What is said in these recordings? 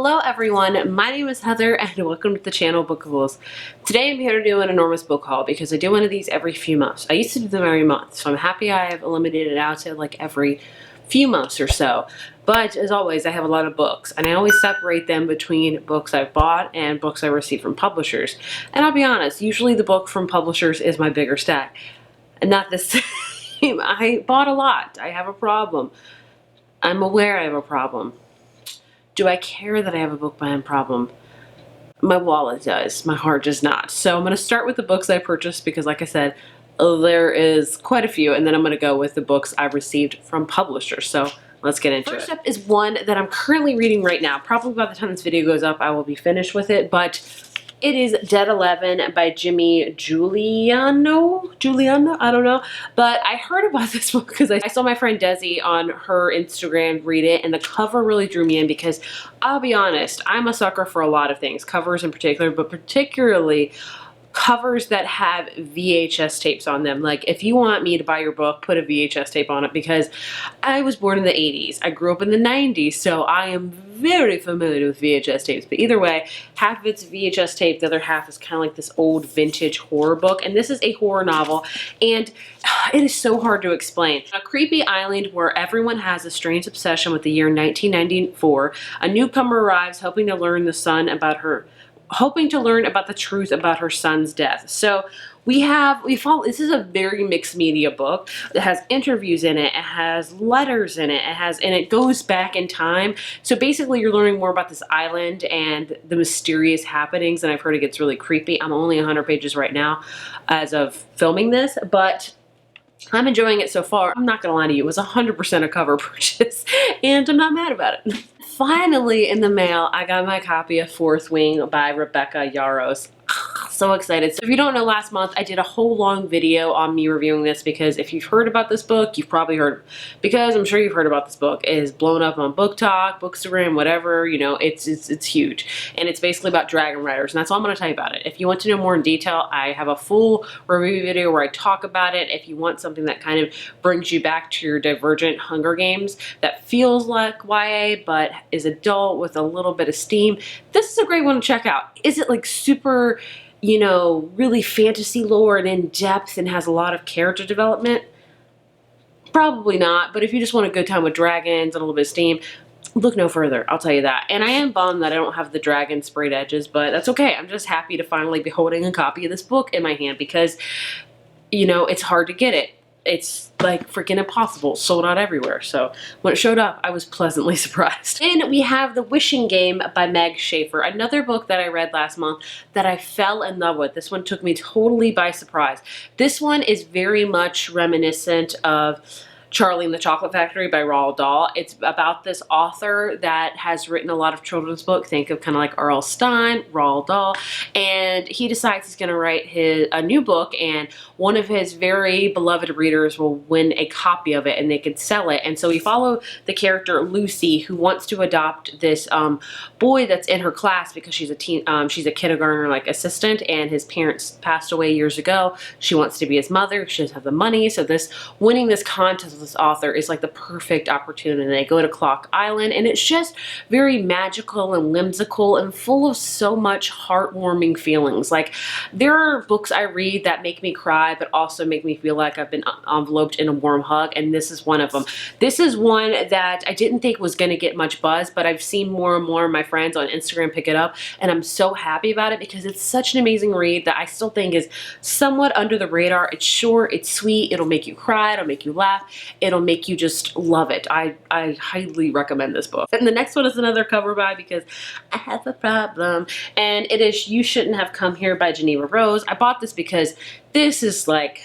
Hello everyone, my name is Heather and welcome to the channel Bookables. Today I'm here to do an enormous book haul because I do one of these every few months. I used to do them every month, so I'm happy I have eliminated it out to like every few months or so. But as always, I have a lot of books and I always separate them between books I've bought and books I received from publishers. And I'll be honest, usually the book from publishers is my bigger stack. And not the same. I bought a lot. I have a problem. I'm aware I have a problem. Do I care that I have a book buying problem? My wallet does, my heart does not. So I'm gonna start with the books I purchased because like I said, there is quite a few, and then I'm gonna go with the books I received from publishers. So let's get into it. First up is one that I'm currently reading right now. Probably by the time this video goes up, I will be finished with it, but it is Dead 11 by Jimmy Giuliano, I don't know. But I heard about this book because I saw my friend Desi on her Instagram read it, and the cover really drew me in because I'll be honest, I'm a sucker for a lot of things, covers in particular, but particularly covers that have VHS tapes on them. Like if you want me to buy your book, put a VHS tape on it because I was born in the 80s. I grew up in the 90s, so I am very familiar with VHS tapes. But either way, half of it's VHS tape, the other half is kind of like this old vintage horror book. And this is a horror novel, and it is so hard to explain. A creepy island where everyone has a strange obsession with the year 1994. A newcomer arrives hoping to learn the truth about her son's death. So this is a very mixed media book. It has interviews in it, it has letters in it, and it goes back in time. So basically you're learning more about this island and the mysterious happenings, and I've heard it gets really creepy. I'm only 100 pages right now as of filming this, but I'm enjoying it so far. I'm not gonna lie to you, it was 100% a cover purchase, and I'm not mad about it. Finally, in the mail, I got my copy of Fourth Wing by Rebecca Yarros. So excited. So if you don't know, last month I did a whole long video on me reviewing this because if you've heard about this book, you've probably heard, because I'm sure you've heard about this book. It is blown up on Book Talk, Bookstagram, whatever, you know, it's huge. And it's basically about dragon riders, and that's all I'm gonna tell you about it. If you want to know more in detail, I have a full review video where I talk about it. If you want something that kind of brings you back to your Divergent Hunger Games that feels like YA but is adult with a little bit of steam, this is a great one to check out. Is it like super, you know, really fantasy lore and in depth and has a lot of character development? Probably not, but if you just want a good time with dragons and a little bit of steam, look no further, I'll tell you that. And I am bummed that I don't have the dragon sprayed edges, but that's okay. I'm just happy to finally be holding a copy of this book in my hand because, you know, it's hard to get it. It's like freaking impossible, sold out everywhere. So when it showed up, I was pleasantly surprised. And we have The Wishing Game by Meg Schaefer, another book that I read last month that I fell in love with. This one took me totally by surprise. This one is very much reminiscent of Charlie and the Chocolate Factory by Roald Dahl. It's about this author that has written a lot of children's books. Think of kind of like R.L. Stine, Roald Dahl, and he decides he's going to write a new book, and one of his very beloved readers will win a copy of it and they can sell it. And so we follow the character Lucy, who wants to adopt this boy that's in her class because she's a kindergartner like assistant, and his parents passed away years ago. She wants to be his mother. She doesn't have the money, so winning this contest with this author is like the perfect opportunity. They go to Clock Island, and it's just very magical and whimsical and full of so much heartwarming feelings. Like, there are books I read that make me cry but also make me feel like I've been enveloped in a warm hug, and this is one of them. This is one that I didn't think was going to get much buzz, but I've seen more and more of my friends on Instagram pick it up, and I'm so happy about it because it's such an amazing read that I still think is somewhat under the radar. It's short, it's sweet, it'll make you cry, it'll make you laugh, it'll make you just love it. I highly recommend this book. And the next one is another cover by because I have a problem, and it is You Shouldn't Have Come Here by Geneva Rose. I bought this because this is like,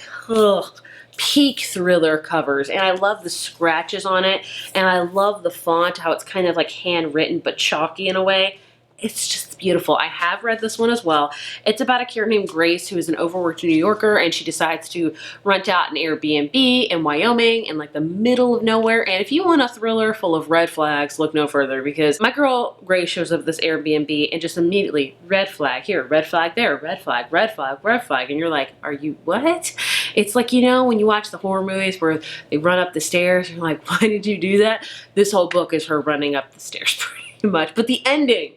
peak thriller covers, and I love the scratches on it, and I love the font, how it's kind of like handwritten but chalky in a way. It's just beautiful. I have read this one as well. It's about a character named Grace who is an overworked New Yorker, and she decides to rent out an Airbnb in Wyoming in like the middle of nowhere. And if you want a thriller full of red flags, look no further, because my girl Grace shows up at this Airbnb and just immediately red flag here, red flag there, red flag, red flag, red flag. And you're like, are you what? It's like, you know, when you watch the horror movies where they run up the stairs, you're like, why did you do that? This whole book is her running up the stairs pretty too much. But the ending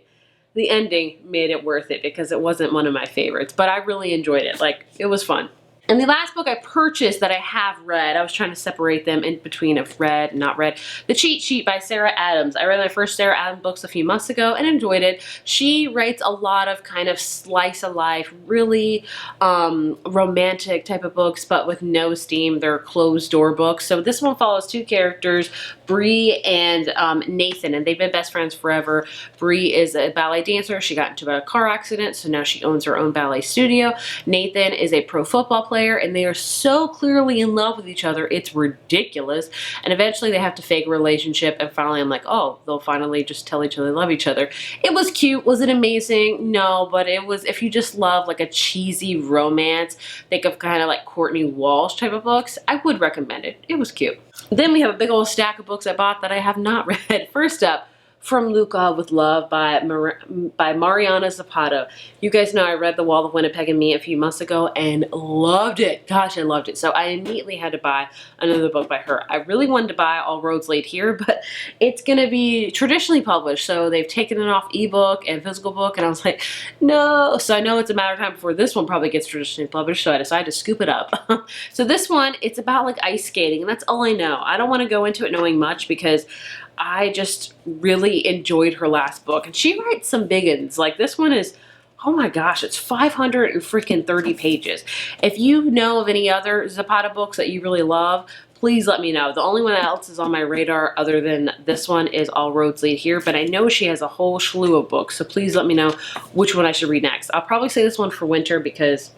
made it worth it because it wasn't one of my favorites. But I really enjoyed it. Like, it was fun. And the last book I purchased that I have read, I was trying to separate them in between of read and not read, The Cheat Sheet by Sarah Adams. I read my first Sarah Adams books a few months ago and enjoyed it. She writes a lot of kind of slice of life, really romantic type of books, but with no steam. They're closed door books. So this one follows two characters, Bree and Nathan, and they've been best friends forever. Bree is a ballet dancer. She got into a car accident, so now she owns her own ballet studio. Nathan is a pro football player, and they are so clearly in love with each other, it's ridiculous. And eventually they have to fake a relationship, and finally I'm like, oh, they'll finally just tell each other they love each other. It was cute. Was it amazing? No, but it was, if you just love like a cheesy romance, think of kind of like Courtney Walsh type of books, I would recommend it. It was cute. Then we have a big old stack of books I bought that I have not read. First up, From Luca with Love by Mariana Zapata. You guys know I read The Wall of Winnipeg and Me a few months ago and loved it. Gosh, I loved it. So I immediately had to buy another book by her. I really wanted to buy All Roads Lead Here, but it's going to be traditionally published. So they've taken it off ebook and physical book, and I was like, no. So I know it's a matter of time before this one probably gets traditionally published, so I decided to scoop it up. So this one, it's about like ice skating, and that's all I know. I don't want to go into it knowing much because I just really enjoyed her last book, and she writes some big ones. Like this one is, oh my gosh, it's 530 pages. If you know of any other Zapata books that you really love, please let me know. The only one else is on my radar other than this one is All Roads Lead Here, but I know she has a whole slew of books, so please let me know which one I should read next. I'll probably say this one for winter because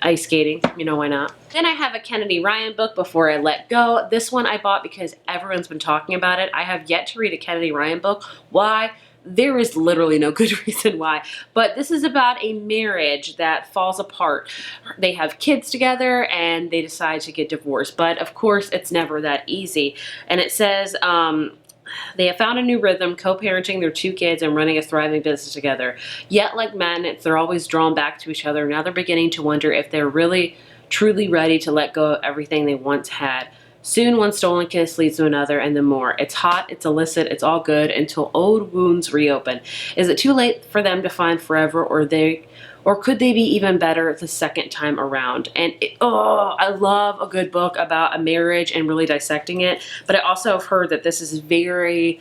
ice skating, you know, why not? Then I have a Kennedy Ryan book, Before I Let Go. This one I bought because everyone's been talking about it. I have yet to read a Kennedy Ryan book. Why? There is literally no good reason why. But this is about a marriage that falls apart. They have kids together and they decide to get divorced. But of course, it's never that easy. And it says, they have found a new rhythm, co-parenting their two kids and running a thriving business together. Yet, like magnets, they're always drawn back to each other. Now they're beginning to wonder if they're really, truly ready to let go of everything they once had. Soon, one stolen kiss leads to another, and then more. It's hot, it's illicit, it's all good until old wounds reopen. Is it too late for them to find forever, or could they be even better the second time around? And I love a good book about a marriage and really dissecting it. But I also have heard that this is very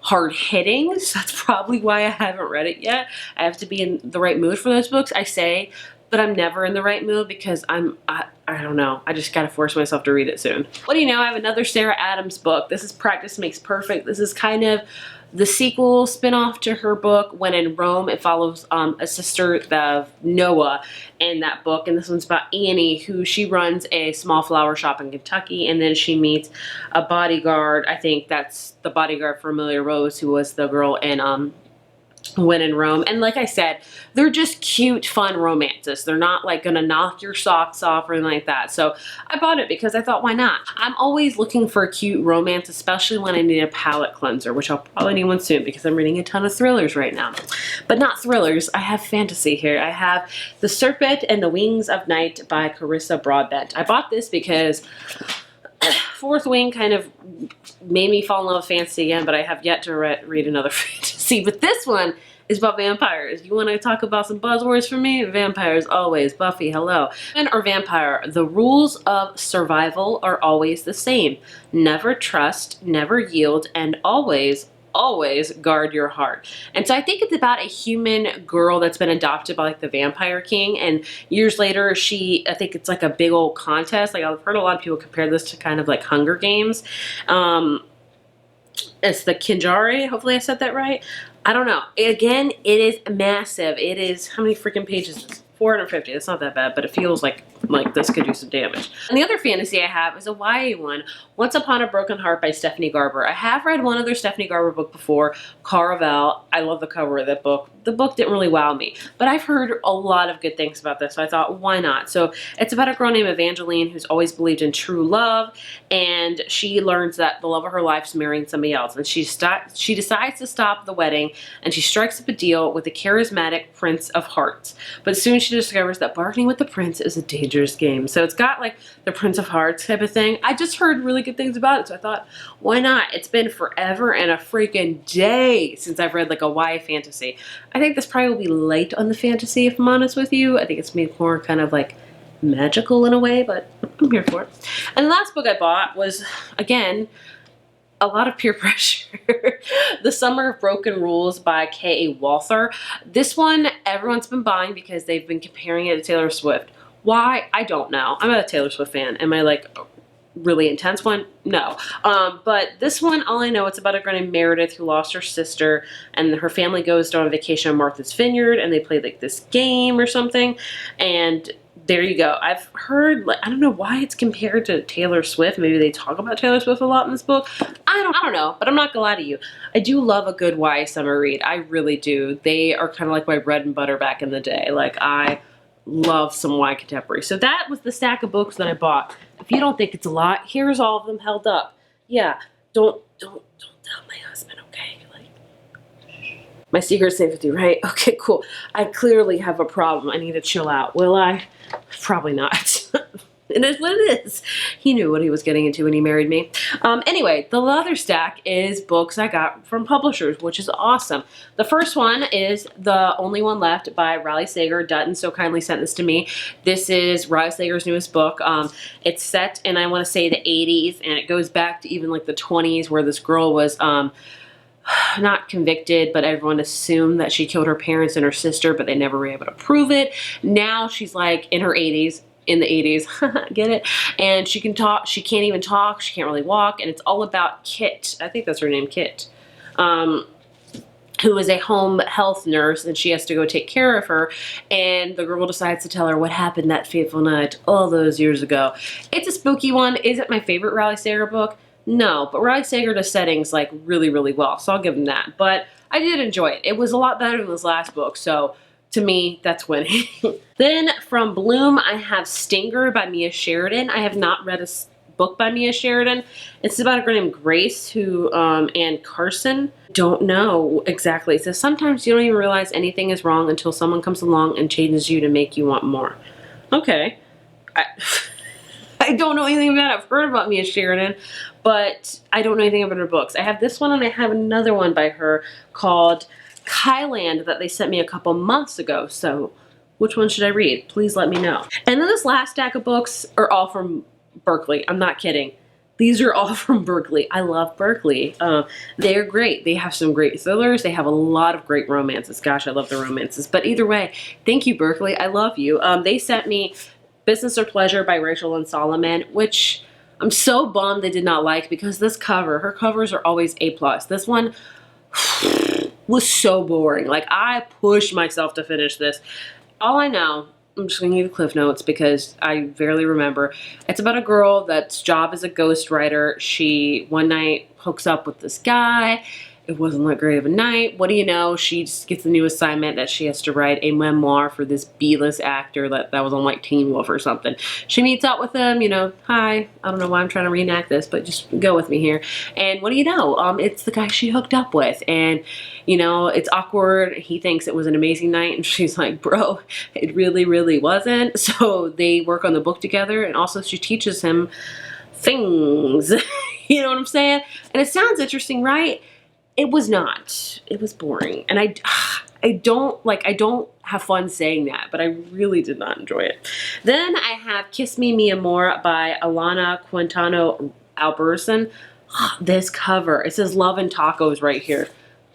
hard-hitting, so that's probably why I haven't read it yet. I have to be in the right mood for those books, I say, but I'm never in the right mood because I don't know. I just gotta force myself to read it soon. What do you know? I have another Sarah Adams book. This is Practice Makes Perfect. This is kind of the sequel spin-off to her book, When in Rome. It follows a sister of Noah in that book. And this one's about Annie, who she runs a small flower shop in Kentucky. And then she meets a bodyguard. I think that's the bodyguard for Amelia Rose, who was the girl in When in Rome. And like I said, they're just cute, fun romances. They're not like gonna knock your socks off or anything like that. So I bought it because I thought, why not? I'm always looking for a cute romance, especially when I need a palate cleanser, which I'll probably need one soon because I'm reading a ton of thrillers right now. But not thrillers, I have fantasy here. I have The Serpent and the Wings of Night by Carissa Broadbent. I bought this because Fourth Wing kind of made me fall in love with fantasy again, but I have yet to read another fantasy. But this one is about vampires. You want to talk about some buzzwords for me? Vampires, always. Buffy, hello. Man or vampire, the rules of survival are always the same. Never trust, never yield, and always guard your heart. And so I think it's about a human girl that's been adopted by like the vampire king, and years later I think it's like a big old contest. Like I've heard a lot of people compare this to kind of like Hunger Games. It's the Kinjari, hopefully I said that right. I don't know. Again, it is massive. It is, how many freaking pages is this? 450. That's not that bad, but it feels like this could do some damage. And the other fantasy I have is a YA one, Once Upon a Broken Heart by Stephanie Garber. I have read one other Stephanie Garber book before, Caraval. I love the cover of that book. The book didn't really wow me, but I've heard a lot of good things about this, so I thought, why not? So it's about a girl named Evangeline who's always believed in true love, and she learns that the love of her life is marrying somebody else, and she decides to stop the wedding, and she strikes up a deal with the charismatic Prince of Hearts. But soon she she discovers that bargaining with the prince is a dangerous game. So it's got like the Prince of Hearts type of thing. I just heard really good things about it, so I thought, why not? It's been forever and a freaking day since I've read like a YA fantasy. I think this probably will be light on the fantasy, if I'm honest with you. I think it's made more kind of like magical in a way, but I'm here for it. And the last book I bought was, again, a lot of peer pressure. The Summer of Broken Rules by K.A. Walther. This one everyone's been buying because they've been comparing it to Taylor Swift. Why? I don't know. I'm not a Taylor Swift fan. Am I like a really intense one? No. But this one, all I know, it's about a girl named Meredith who lost her sister, and her family goes on vacation on Martha's Vineyard, and they play like this game or something, and there you go. I've heard, like, I don't know why it's compared to Taylor Swift. Maybe they talk about Taylor Swift a lot in this book. I don't know, but I'm not gonna lie to you. I do love a good YA summer read. I really do. They are kind of like my bread and butter back in the day. Like, I love some YA contemporary. So that was the stack of books that I bought. If you don't think it's a lot, here's all of them held up. Yeah, don't tell my husband, okay? Like, my secret's safe with you, right? Okay, cool. I clearly have a problem. I need to chill out. Will I? Probably not. It is what it is. He knew what he was getting into when he married me. Anyway, the other stack is books I got from publishers, which is awesome. The first one is The Only One Left by Riley Sager. Dutton so kindly sent this to me. This is Riley Sager's newest book. It's set in, I want to say, the 80s, and it goes back to even like the 20s, where this girl was not convicted, but everyone assumed that she killed her parents and her sister, but they never were able to prove it. Now she's like in her 80s, in the 80s, get it? And she can talk, she can't even talk, she can't really walk, and it's all about Kit. I think that's her name, Kit. Who is a home health nurse, and she has to go take care of her, and the girl decides to tell her what happened that fateful night all those years ago. It's a spooky one. Is it my favorite Riley Sager book? No, but Riley Sager does settings like really, really well, so I'll give him that. But I did enjoy it. It was a lot better than this last book, so to me, that's winning. Then from Bloom, I have Stinger by Mia Sheridan. I have not read a book by Mia Sheridan. It's about a girl named Grace who, and Carson, don't know exactly. It says, sometimes you don't even realize anything is wrong until someone comes along and changes you to make you want more. Okay. I don't know anything about it. I've heard about Mia Sheridan, but I don't know anything about her books. I have this one, and I have another one by her called Kyland that they sent me a couple months ago. So which one should I read? Please let me know. And then this last stack of books are all from Berkeley. I'm not kidding. These are all from Berkeley. I love Berkeley. They're great. They have some great thrillers. They have a lot of great romances. Gosh, I love the romances. But either way, thank you, Berkeley. I love you. They sent me Business or Pleasure by Rachel and Solomon, which I'm so bummed they did not like, because this cover, her covers are always A+. This one was so boring. Like, I pushed myself to finish this. All I know, I'm just going to give you Cliff Notes because I barely remember. It's about a girl that's job as a ghostwriter. She, one night, hooks up with this guy. It wasn't that great of a night. What do you know? She just gets a new assignment that she has to write a memoir for this B-list actor that was on like Teen Wolf or something. She meets up with him, you know, hi, I don't know why I'm trying to reenact this, but just go with me here. And what do you know? It's the guy she hooked up with. And, you know, it's awkward. He thinks it was an amazing night. And she's like, bro, it really, really wasn't. So they work on the book together. And also she teaches him things. You know what I'm saying? And it sounds interesting, right? It was not. It was boring. And I don't have fun saying that, but I really did not enjoy it. Then I have Kiss Me, Mi Amor by Alana Quintano Alberson. This cover, it says love and tacos right here.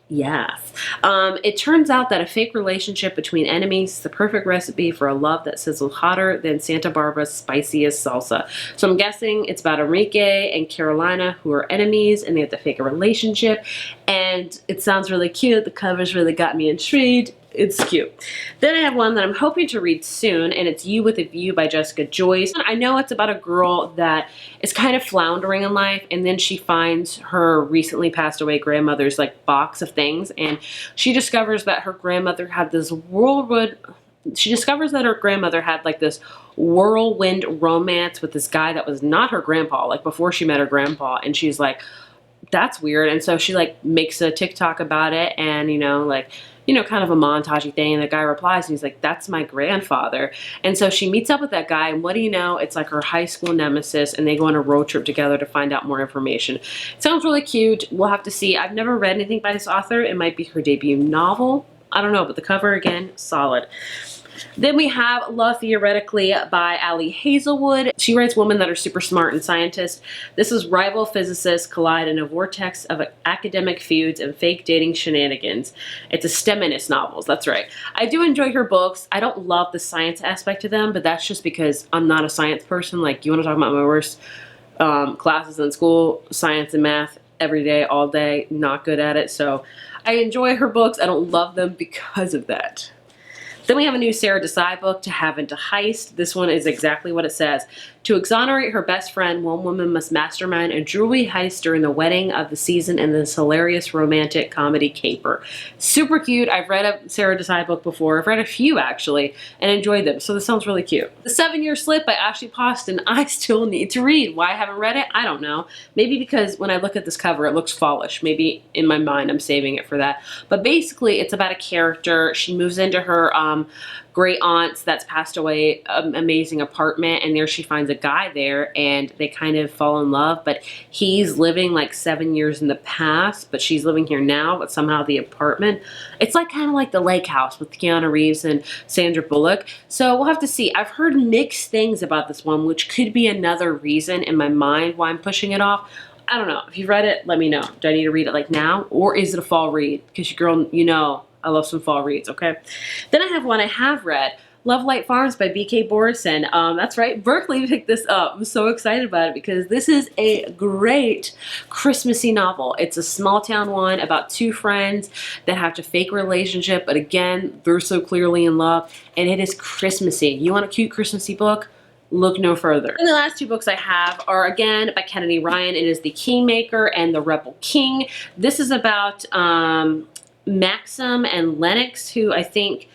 Yes. It turns out that a fake relationship between enemies is the perfect recipe for a love that sizzles hotter than Santa Barbara's spiciest salsa. So I'm guessing it's about Enrique and Carolina, who are enemies, and they have to fake a relationship. And it sounds really cute. The cover's really got me intrigued. It's cute. Then I have one that I'm hoping to read soon, and it's You with a View by Jessica Joyce. I know it's about a girl that is kind of floundering in life, and then she finds her recently passed away grandmother's like box of things, and she discovers that her grandmother had this whirlwind romance with this guy that was not her grandpa, like before she met her grandpa, and she's like, that's weird. And so she like makes a TikTok about it, and you know, like you know, kind of a montagey thing. And the guy replies and he's like, that's my grandfather. And so she meets up with that guy, and what do you know? It's like her high school nemesis, and they go on a road trip together to find out more information. It sounds really cute. We'll have to see. I've never read anything by this author. It might be her debut novel. I don't know, but the cover, again, solid. Then we have Love Theoretically by Ali Hazelwood. She writes women that are super smart and scientists. This is rival physicists collide in a vortex of academic feuds and fake dating shenanigans. It's a STEMinist novels, that's right. I do enjoy her books. I don't love the science aspect of them, but that's just because I'm not a science person. Like, you want to talk about my worst classes in school, science and math, every day, all day, not good at it. So I enjoy her books. I don't love them because of that. Then we have a new Sarah Desai book, To Have and to Heist. This one is exactly what it says. To exonerate her best friend, one woman must mastermind a jewelry heist during the wedding of the season in this hilarious romantic comedy caper. Super cute. I've read a Sarah Desai book before. I've read a few, actually, and enjoyed them. So this sounds really cute. The 7-Year Slip by Ashley Poston, I still need to read. Why I haven't read it, I don't know. Maybe because when I look at this cover, it looks fallish. Maybe in my mind, I'm saving it for that. But basically, it's about a character. She moves into her great aunt's that's passed away amazing apartment, and there she finds a guy there, and they kind of fall in love, but he's living like 7 years in the past, but she's living here now, but somehow the apartment, it's like kind of like The Lake House with Keanu Reeves and Sandra Bullock. So we'll have to see. I've heard mixed things about this one, which could be another reason in my mind why I'm pushing it off. I don't know. If you've read it, let me know. Do I need to read it like now, or is it a fall read? Because girl, you know, I love some fall reads, okay? Then I have one I have read, Love Light Farms by B.K. Borison. That's right, Berkeley picked this up. I'm so excited about it because this is a great Christmassy novel. It's a small town one about two friends that have to fake a relationship, but again, they're so clearly in love, and it is Christmassy. You want a cute Christmassy book? Look no further. And the last two books I have are again by Kennedy Ryan. It is The Kingmaker and The Rebel King. This is about Maxim and Lennox, who I think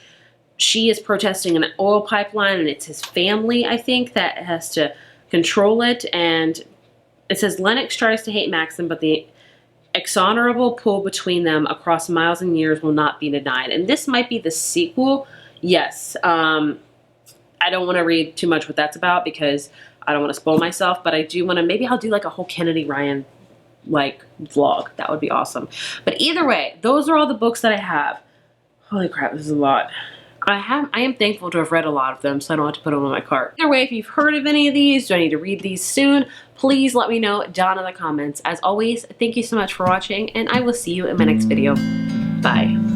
she is protesting an oil pipeline, and it's his family, I think, that has to control it. And it says Lennox tries to hate Maxim, but the exonerable pull between them across miles and years will not be denied. And this might be the sequel. Yes. I don't want to read too much what that's about because I don't want to spoil myself, but I do want to, maybe I'll do like a whole Kennedy Ryan like vlog. That would be awesome. But either way, those are all the books that I have. Holy crap, this is a lot. I am thankful to have read a lot of them, so I don't have to put them on my cart. Either way, if you've heard of any of these, do I need to read these soon? Please let me know down in the comments. As always, thank you so much for watching, and I will see you in my next video. Bye.